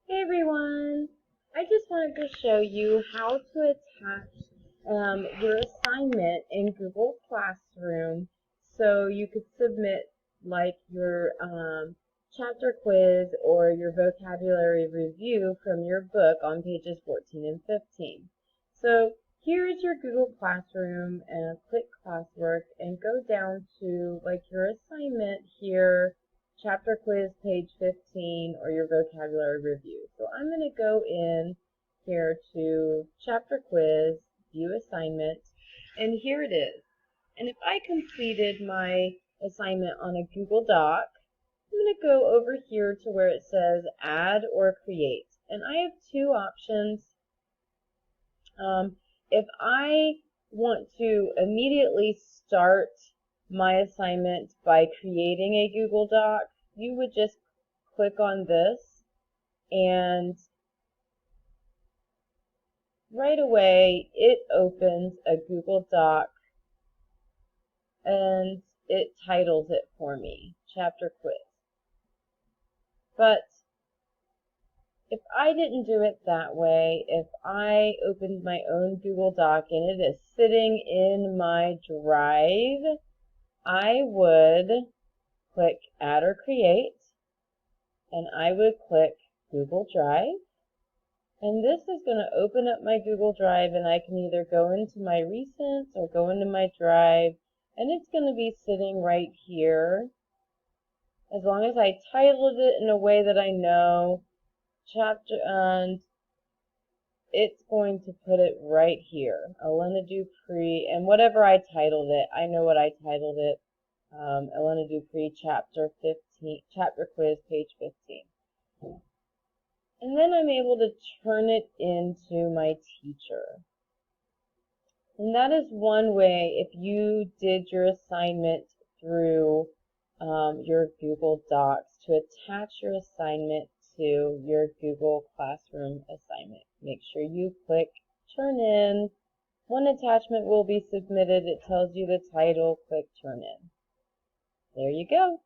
Hey everyone! I just wanted to show you how to attach your assignment in Google Classroom so you could submit like your chapter quiz or your vocabulary review from your book on pages 14 and 15. So here is your Google Classroom and click classwork and go down to like your assignment here, chapter quiz page 15, or your vocabulary review. So I'm going to go in here to chapter quiz, view assignment, and here it is. And if I completed my assignment on a Google Doc, I'm going to go over here to where it says add or create. And I have two options. If I want to immediately start my assignment by creating a Google Doc, you would just click on this and right away it opens a Google Doc and it titles it for me, Chapter Quiz. But if I didn't do it that way, if I opened my own Google Doc and it is sitting in my drive, I would click Add or Create, and I would click Google Drive. And this is going to open up my Google Drive, and I can either go into my recents or go into my drive, and it's going to be sitting right here. As long as I titled it in a way that I know, chapter, and it's going to put it right here, Elena Dupree, and whatever I titled it, I know what I titled it, Elena Dupree, chapter quiz, page 15. And then I'm able to turn it into my teacher. And that is one way if you did your assignment through your Google Docs to attach your assignment to your Google Classroom assignment. Make sure you click Turn In. One attachment will be submitted. It tells you the title. Click Turn In. There you go.